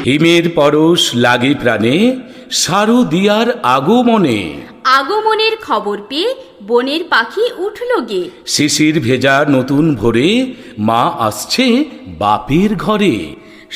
হিমের পরশ লাগে প্রাণে, শারদিয়ার আগমনে। আগমনের খবর পেয়ে বনের পাখি উঠল গে। শিশির ভেজা নতুন ভোরে, মা আসছে বাপের ঘরে।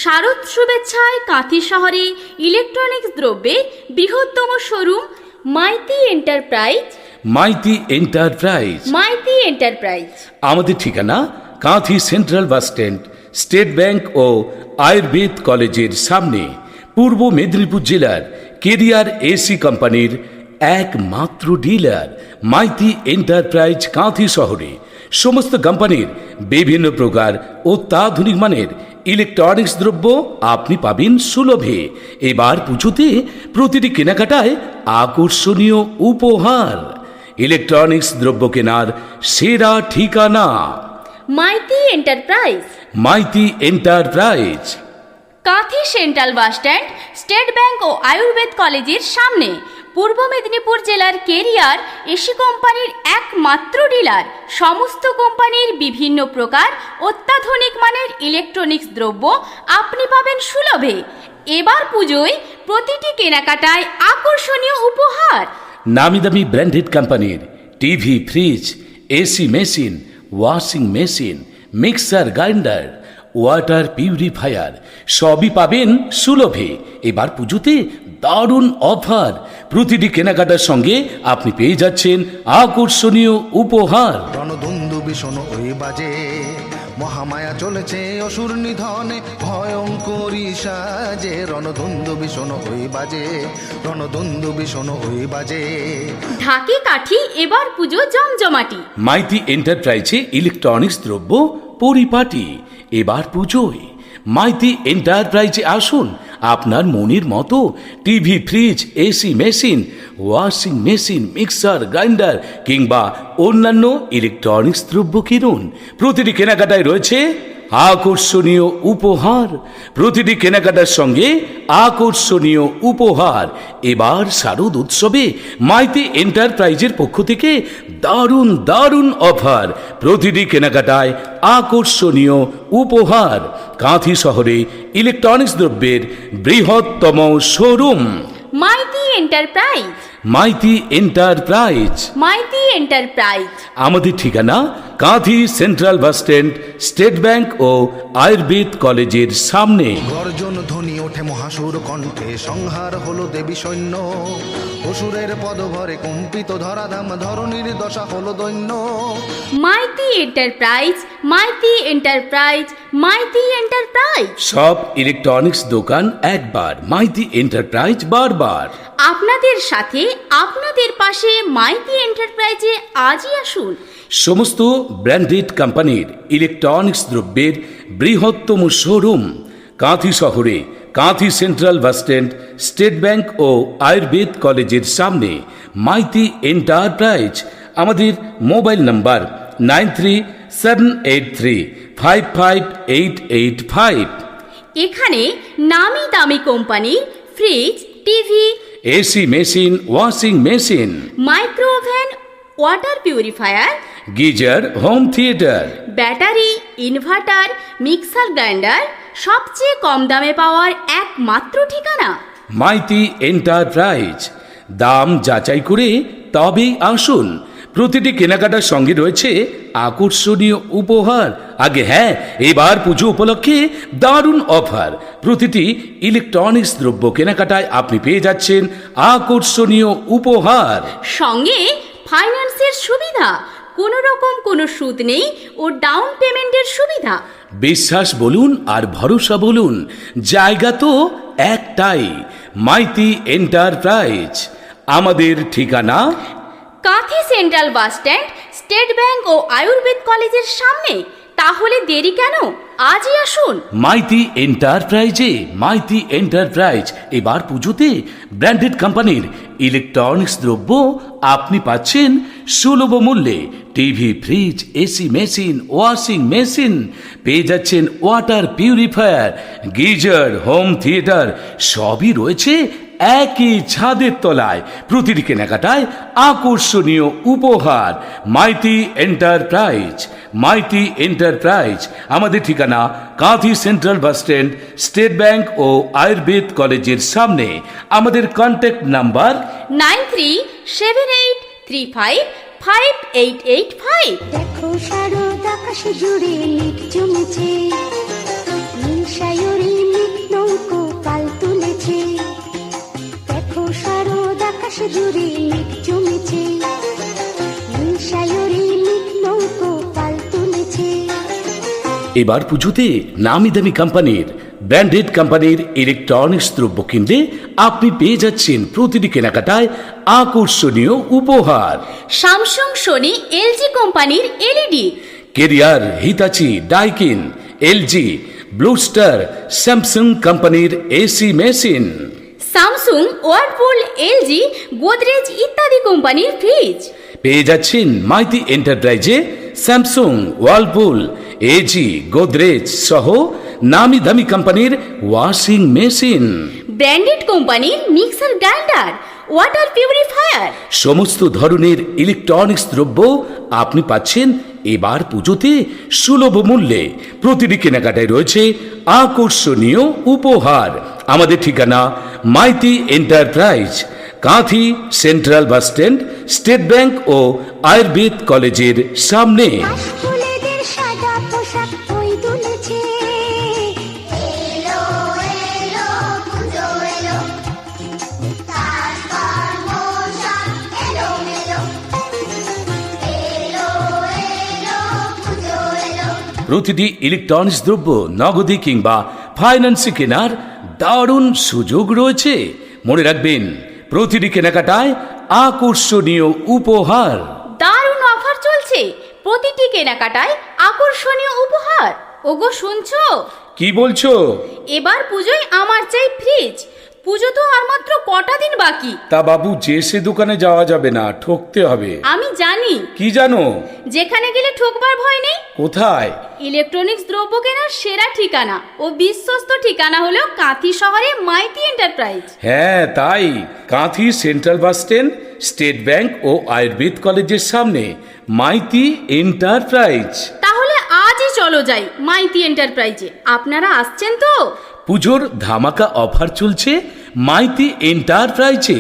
শারদ শুভেচ্ছায় কাঁথি শহরে ইলেকট্রনিক্স দ্রব্যের বৃহত্তম showroom Maiti enterprise. Maiti enterprise. Maiti enterprise. আমাদের ঠিকানা Kanthi central bus stand, state bank ও আয়ুর্বেদ কলেজের সামনে, পূর্ব মেদিনীপুর জেলার কেরিয়ার এসি কোম্পানির একমাত্র ডিলার মাইতি এন্টারপ্রাইজ কাঁথি শহরে। সমস্ত কোম্পানির বিভিন্ন প্রকার অত্যাধুনিক মানের ইলেকট্রনিক্স দ্রব্য আপনি পাবেন সুলভে। এবার পুজোতে প্রতিটি কেনাকাটায় আকর্ষণীয় উপহার। ইলেকট্রনিক্স দ্রব্য কেনার সেরা ঠিকানা Maiti enterprise. Maiti enterprise. Kanthi central bus stand, state bank ও আয়ুর্বেদ কলেজের সামনে, পূর্ব মেদিনীপুর জেলার কেরিয়ার এসি কোম্পানির একমাত্র ডিলার। সমস্ত কোম্পানির বিভিন্ন প্রকার অত্যাধুনিক মানের ইলেকট্রনিক্স দ্রব্য আপনি পাবেন সুলভে। এবার পুজোয় প্রতিটি কেনাকাটায় আকর্ষণীয় উপহার। নামি দামি ব্র্যান্ডেড কোম্পানির TV, fridge, AC machine, washing machine, mixer grinder, water purifier সবই পাবেন সুলভে। এবার পুজোতে দারুণ অফার। প্রতিটি কেনাকাটার সঙ্গে আপনি পেয়ে যাচ্ছেন আকর্ষণীয় উপহার। রণদুন্দুবি শোনো ওই বাজে, মহামায়া চলেছে অসুর নিধনে, ভয়ঙ্করী সাজে। রণদুন্দুবি শোনো ওই বাজে, রণদুন্দুবি শোনো ওই বাজে। ঢাকি কাঠি এবার পুজো জমজমাটি। মাইতি এন্টারপ্রাইজে ইলেকট্রনিক্স দ্রব্য পরিপাটি। এবার পুজোয় মাইতি এন্টারপ্রাইজে আসুন। আপনার মনের মতো TV, fridge, AC machine, washing machine, mixer grinder কিংবা অন্যান্য ইলেকট্রনিক্স দ্রব্য কিনুন। প্রতিটি কেনাকাটায় রয়েছে আকর্ষণীয় উপহার। প্রতিটি কেনাকাটার সঙ্গে আকর্ষণীয় উপহার। এবার শারদ উৎসবে মাইতি এন্টারপ্রাইজের পক্ষ থেকে দারুণ দারুণ অফার। প্রতিটি কেনাকাটায় আকর্ষণীয় উপহার। কাঁথি শহরে ইলেকট্রনিক্স দ্রব্যের বৃহত্তম showroom Maiti enterprise. Maiti enterprise. Maiti enterprise. আমাদের ঠিকানা Kanthi central bus stand, state bank ও আয়ুর্বেদ কলেজের সামনে। গর্জন ধ্বনি ওঠে মহাসুর কণ্ঠে, সংহার হলো দেবী সৈন্য। অসুরের পদভরে কম্পিত ধরাধাম, ধরণীর দশা হলো দৈন্য। Maiti enterprise. Maiti enterprise. Maiti enterprise. সব ইলেকট্রনিক্স দোকান একবার, মাইতি এন্টারপ্রাইজ বারবার। আপনাদের সাথে, আপনাদের পাশে মাইতি এন্টারপ্রাইজে আজই আসুন। সমস্ত ব্র্যান্ডেড কোম্পানির ইলেকট্রনিক্স দ্রব্যের বৃহত্তম শোরুম কাঁথি শহরে, Kanthi central bus stand, state bank ও আয়ুর্বেদ কলেজের সামনে। মাইতি এন্টারপ্রাইজ। আমাদের মোবাইল নাম্বার 9378355885। এখানে নামি দামি কোম্পানির fridge, TV, AC machine, washing machine, micro oven, water purifier, geyser, home theatre, battery, inverter, mixer grinder সবচেয়ে কম দামে পাওয়ার একমাত্র ঠিকানা মাইতি এন্টারপ্রাইজ। দাম যাচাই করে তবেই আসুন। প্রতিটি কেনাকাটার সঙ্গে রয়েছে আকর্ষণীয় উপহার। আগে হ্যাঁ, এবার পুজো উপলক্ষে দারুণ অফার। প্রতিটি ইলেকট্রনিক্স দ্রব্য কেনাকাটায় আপনি পেয়ে যাচ্ছেন আকর্ষণীয় উপহার। সঙ্গে ফাইন্যান্সের সুবিধা, কোনো রকম কোনো সুদ নেই ও ডাউন পেমেন্টের সুবিধা। বিশ্বাস বলুন আর ভরসা বলুন, জায়গা তো একটাই, মাইতি এন্টারপ্রাইজ। আমাদের ঠিকানা Kanthi central bus stand, state bank ও আয়ুর্বেদ কলেজের সামনে। তাহলে দেরি কেন, আজই আসুন মাইতি এন্টারপ্রাইজে। মাইতি এন্টারপ্রাইজ। এবার পুজোতে ব্র্যান্ডেড কোম্পানির ইলেকট্রনিক্স দ্রব্য আপনি পাচ্ছেন সুলভ মূল্যে। TV, fridge, AC machine, washing machine, পেয়ে যাচ্ছেন water purifier, geyser, home theatre সবই রয়েছে একই ছাদের তলায়। প্রতিটি কেনাকাটায় আকর্ষণীয় উপহার। মাইতি এন্টারপ্রাইজ। মাইতি এন্টারপ্রাইজ। আমাদের ঠিকানা Kanthi central bus stand, state bank ও আয়ুর্বেদ কলেজের সামনে। আমাদের কন্ট্যাক্ট নাম্বার 9378355885। দেখো শারদ আকাশ জুড়ে মেঘ জমেছে, নীল সায়রে মেঘ নৌকো পাল তুলেছে। দেখো শারদ আকাশ জুড়ে মেঘ জমেছে, নীল সায়রে মেঘ নৌকো পাল তুলেছে। এবার পুজোতে নামি দামি কোম্পানির, ব্র্যান্ডেড কোম্পানির ইলেকট্রনিক্স দ্রব্য কিনলে আপনি পেয়ে যাচ্ছেন প্রতিটি কেনাকাটায় আকর্ষণীয় উপহার। স্যামসাং, সোনি, এলজি কোম্পানির LED, Carrier, Hitachi, Daikin, LG, Blue Star, Samsung কোম্পানির AC machine, Samsung, Whirlpool, LG, Godrej ইত্যাদি কোম্পানির ফ্রিজ। পেয়ে যাচ্ছেন মাইতি এন্টারপ্রাইজে স্যামসুং, ওয়ালপুল, এজি, গোদরেজ সহ নামি দামি কোম্পানির ওয়াশিং মেশিন, ব্র্যান্ডেড কোম্পানির মিক্সার গ্রাইন্ডার, ওয়াটার পিউরিফায়ার। সমস্ত ধরনের ইলেকট্রনিক্স দ্রব্য আপনি পাচ্ছেন এবার পুজোতে সুলভ মূল্যে। প্রতিটি কেনাকাটায় রয়েছে আকর্ষণীয় উপহার। আমাদের ঠিকানা Maiti enterprise, Kanthi central bus stand, state bank ও আয়ুর্বেদ কলেজের সামনে। কাশফুলেদের সাদা পোশাক বই তুলেছে। প্রতিটি ইলেকট্রনিক্স দ্রব্য নগদে কিংবা ফাইন্যান্সে কেনার দারুণ সুযোগ রয়েছে। মনে রাখবেন, প্রতিটি কেনাকাটায় আকর্ষণীয় উপহার। দারুণ অফার চলছে, প্রতিটি কেনাকাটায় আকর্ষণীয় উপহার। ওগো শুনছো? কি বলছো? এবার পুজোয় আমার চাই ফ্রিজ। পুজো তো আর মাত্র কটা দিন বাকি। তা বাবু, যে সে দোকানে যাওয়া যাবে না, ঠকতে হবে। আমি জানি, কি জানো? যেখানে গেলে ঠকবার ভয় নেই। কোথায়? ইলেকট্রনিক্স দ্রব্য কেনার সেরা ঠিকানা ও বিশ্বস্ত ঠিকানা হলো কাঁথি শহরে মাইতি এন্টারপ্রাইজ। হ্যাঁ তাই, Kanthi central bus stand, state bank ও আয়ুর্বেদ কলেজের সামনে মাইতি এন্টারপ্রাইজ। তাহলে আজই চলো যাই মাইতি এন্টারপ্রাইজে। আপনারা আসছেন তো? পুজোর ধামাকা অফার চলছে মাইতি এন্টারপ্রাইজে।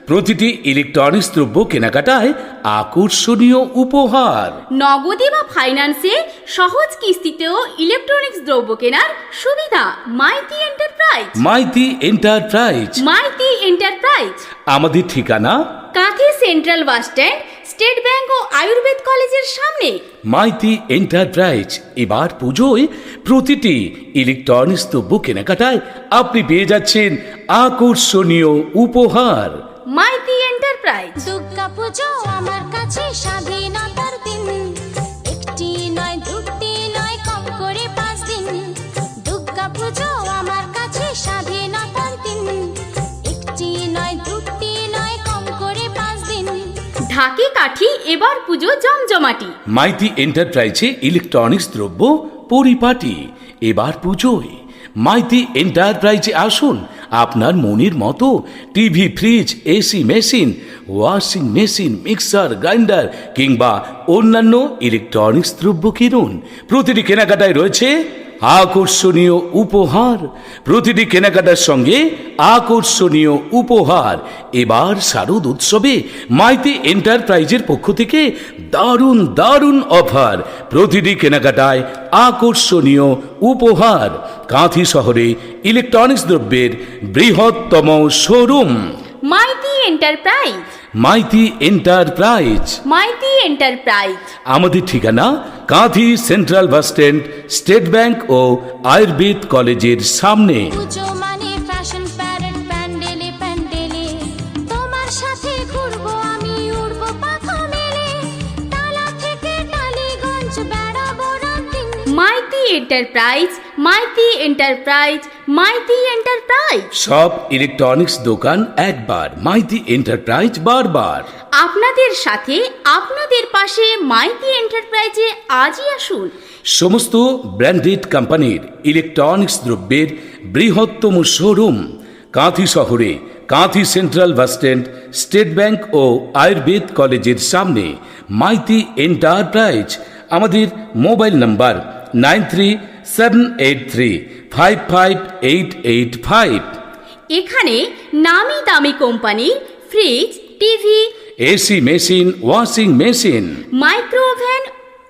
প্রতিটি ইলেকট্রনিক্স দ্রব্য কেনাকাটায় আকর্ষণীয় উপহার। নগদে বা ফাইন্যান্সে সহজ কিস্তিতেও ইলেকট্রনিক্স দ্রব্য কেনার সুবিধা। Maiti enterprise, Maiti enterprise. Maiti enterprise. আমাদের ঠিকানা Kanthi central bus stand, state bank ও আয়ুর্বেদ কলেজের সামনে। মাইতি এন্টারপ্রাইজ। এবার পুজোয় প্রতিটি ইলেকট্রনিক্স দ্রব্য কেনাকাটায় আপনি পেয়ে যাচ্ছেন আকর্ষণীয় উপহার। মাইতি এন্টারপ্রাইজ। দুর্গা পুজো আমার কাছে স্বাধীনতার দিন, একটি নয় দুটি নয় কম করে 5 দিন। দুর্গা পুজো আমার কাছে স্বাধীনতার দিন, একটি নয় দুটি নয় কম করে 5 দিন। ঢাকি কাঠি এবার পুজো জমজমাটি। মাইতি এন্টারপ্রাইজে ইলেকট্রনিক্স দ্রব্য পরিপাটি। এবার পুজোয় মাইতি এন্টারপ্রাইজে আসুন। আপনার মনের মতো TV, fridge, AC machine, washing machine, mixer grinder কিংবা অন্যান্য ইলেকট্রনিক্স দ্রব্য কিনুন। প্রতিটি কেনাকাটায় রয়েছে আকর্ষণীয় উপহার। প্রতিটি কেনাকাটার সঙ্গে আকর্ষণীয় উপহার। এবার শারদ উৎসবে মাইতি এন্টারপ্রাইজের পক্ষ থেকে দারুণ দারুণ অফার। প্রতিটি কেনাকাটায় আকর্ষণীয় উপহার। কাঁথি শহরে ইলেকট্রনিক্স দ্রব্যের বৃহত্তম showroom Maiti enterprise. Maiti enterprise. Maiti enterprise. আমাদের ঠিকানা Kanthi central bus stand, state bank ও আয়ুর্বেদ কলেজের সামনে। পুজো মানে ফ্যাশন প্যারেড, প্যান্ডেলে প্যান্ডেলে তোমার সাথে ঘুরবো আমি, উড়বো পাখা মেলে, তালা থেকে টালিগঞ্জ বেড়াবো রাতিন। Maiti enterprise, Maiti enterprise, Maiti enterprise. সব ইলেকট্রনিক্স দোকান একবার, মাইতি এন্টারপ্রাইজ বারবার। আপনাদের সাথে, আপনাদের পাশে মাইতি এন্টারপ্রাইজে আজই আসুন। সমস্ত ব্র্যান্ডেড কোম্পানির ইলেকট্রনিক্স দ্রব্যের বৃহত্তম শোরুম কাঁথি শহরে, Kanthi central bus stand, state bank ও আয়ুর্বেদ কলেজের সামনে। মাইতি এন্টারপ্রাইজ। আমাদের মোবাইল নাম্বার 9378355885। এখানে নামি দামি কোম্পানির fridge, TV, AC machine, washing machine, micro oven,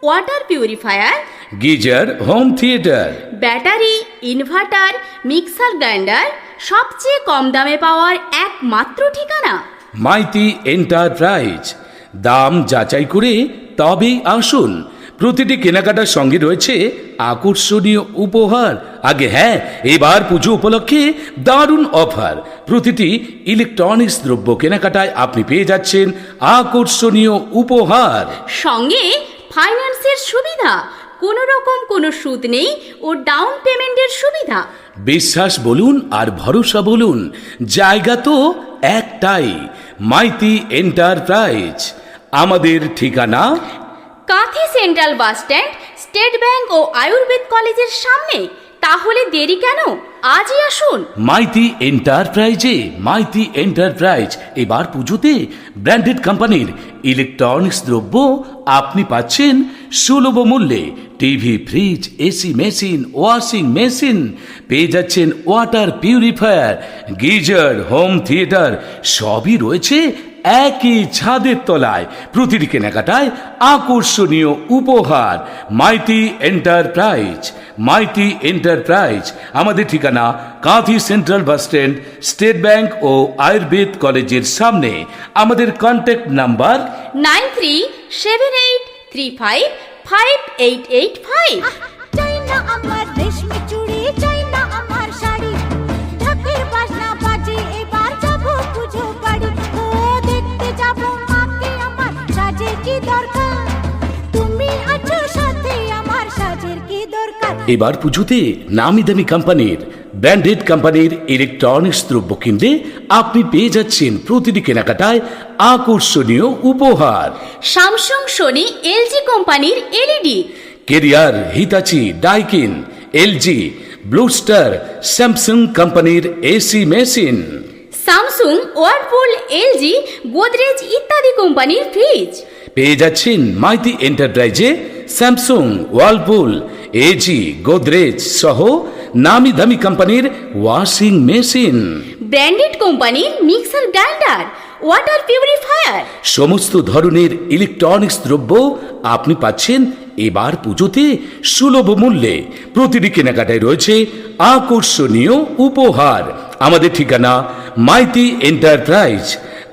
water purifier, geyser, home theatre, battery, inverter, mixer grinder সবচেয়ে কম দামে পাওয়ার একমাত্র ঠিকানা। মাইতি এন্টারপ্রাইজ। দাম যাচাই করে তবেই আসুন। প্রতিটি কেনাকাটার সঙ্গে রয়েছে আকর্ষণীয় উপহার। আগে হ্যাঁ, এবার পুজো উপলক্ষে দারুণ অফার। প্রতিটি ইলেকট্রনিক্স দ্রব্য কেনাকাটায় আপনি পেয়ে যাচ্ছেন আকর্ষণীয় উপহার। সঙ্গে ফাইন্যান্সের সুবিধা, কোনো রকম কোনো সুদ নেই ও ডাউন পেমেন্টের সুবিধা। বিশ্বাস বলুন আর ভরসা বলুন, জায়গা তো একটাই, মাইতি এন্টারপ্রাইজ। আমাদের ঠিকানা Kanthi central bus stand, state bank ও আয়ুর্বেদ কলেজের সামনে। তাহলে দেরি কেন, আজই আসুন। মাইতি এন্টারপ্রাইজে। মাইতি এন্টারপ্রাইজ এবার পুজোতে ব্র্যান্ডেড কোম্পানির ইলেকট্রনিক্স দ্রব্য আপনি পাচ্ছেন সুলভ মূল্যে। TV, fridge, AC machine, washing machine, পেয়ে যাচ্ছেন water purifier, geyser, home theatre, সবই রয়েছে একই ছাদের তলায়। প্রতিটি কেনাকাটায় আকর্ষণীয় উপহার। মাইতি এন্টারপ্রাইজ। মাইতি এন্টারপ্রাইজ। আমাদের ঠিকানা Kanthi central bus stand, state bank ও আয়ুর্বেদ কলেজের সামনে। আমাদের কন্ট্যাক্ট নাম্বার 9378355885। চাই না আমার রেশমি চুড়ি, চাই না আমার শাড়ি, ঢাকের বাজনা বাজে এবার যাবো পুজো বাড়ি। ও দেখতে যাবো মাকে, আমার সাজের কি দরকার, তুমি আছো সাথে, আমার সাজের কি দরকার। এবার পুজোতে নামি দামি কোম্পানির ব্র্যান্ডেড কোম্পানির ইলেকট্রনিক্স দ্রব্য কিনলে আপনি পেয়ে যাচ্ছেন প্রতিটি কেনাকাটায় আকর্ষণীয় উপহার। স্যামসাং, সোনি, এলজি কোম্পানির LED, Carrier, Hitachi, Daikin, LG, Blue Star, Samsung কোম্পানির AC machine, Samsung, Whirlpool, LG, Godrej ইত্যাদি কোম্পানির ফ্রিজ। পেয়ে যাচ্ছেন মাইতি এন্টারপ্রাইজে স্যামসুং, ওয়ালপুল, এজি, গোদরেজ সহ নামি দামি কোম্পানির ওয়াশিং মেশিন, ব্র্যান্ডেড কোম্পানির মিক্সার গ্রাইন্ডার, ওয়াটার পিউরিফায়ার। সমস্ত ধরনের ইলেকট্রনিক্স দ্রব্য আপনি পাচ্ছেন এবার পুজোতে সুলভ মূল্যে। প্রতিটি কেনাকাটায় রয়েছে আকর্ষণীয় উপহার। আমাদের ঠিকানা Maiti enterprise,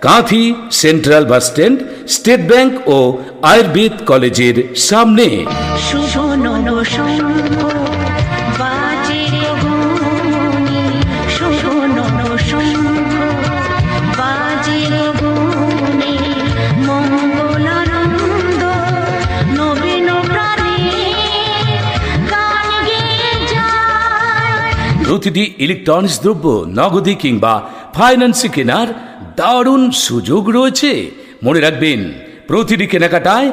Kanthi central bus stand, state bank ও আয়ুর্বেদ কলেজের সামনে। শুভ নবসংঘ বাজে গুনি, শুভ নবসংঘ বাজে গুনি, মঙ্গলানন্দ নবীন প্রাণে গান গেয়ে যায়। প্রতিটি ইলেকট্রনিক্স দ্রব্য নগদে কিংবা ফাইন্যান্সে কেনার দারুণ সুযোগ রয়েছে। মনে রাখবেন, প্রতিটি কেনাকাটায়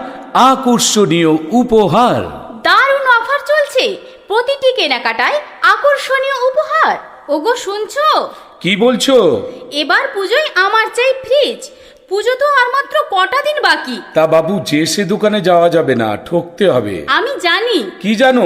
আকর্ষণীয় উপহার। দারুণ অফার চলছে, প্রতিটি কেনাকাটায় আকর্ষণীয় উপহার। ওগো শুনছো? কি বলছো? এবার পুজোয় আমার চাই ফ্রিজ। পুজো তো আর মাত্র কটা দিন বাকি। তা বাবু, যে সে দোকানে যাওয়া যাবে না, ঠকতে হবে। আমি জানি। কি জানো?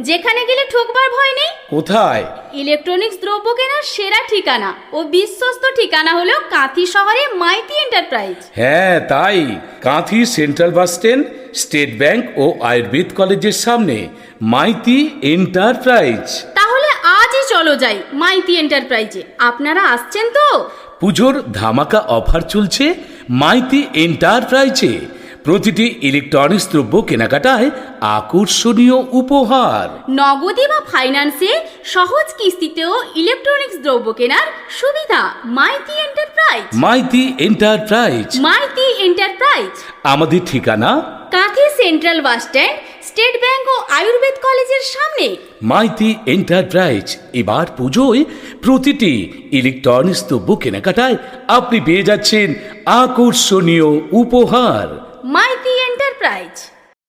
যেখানে গেলে ঠকবার ভয় নেই। কোথায়? ইলেকট্রনিক্স দ্রব্য কেনার সেরা ঠিকানা ও বিশ্বস্ত ঠিকানা হলো কাঁথি শহরে মাইতি এন্টারপ্রাইজ। হ্যাঁ তাই, Kanthi central bus stand, state bank ও আয়ুর্বেদ কলেজের সামনে মাইতি এন্টারপ্রাইজ। তাহলে আজই চলো যাই মাইতি এন্টারপ্রাইজে। আপনারা আসছেন তো? পুজোর ধামাকা অফার চলছে মাইতি এন্টারপ্রাইজে। প্রতিটি ইলেকট্রনিক্স দ্রব্য কেনাকাটায় আকর্ষণীয় উপহার। নগদে বা ফাইন্যান্সে সহজ কিস্তিতেও ইলেকট্রনিক্স দ্রব্য কেনার সুবিধা। Maiti enterprise. Maiti enterprise. Maiti enterprise. আমাদের ঠিকানা Kanthi central bus stand, state bank ও আয়ুর্বেদ কলেজের সামনে। মাইতি এন্টারপ্রাইজ। এবার পুজোয় প্রতিটি ইলেকট্রনিক্স দ্রব্য কেনাকাটায় আপনি পেয়ে যাচ্ছেন আকর্ষণীয় উপহার। মাইতি এন্টারপ্রাইজ।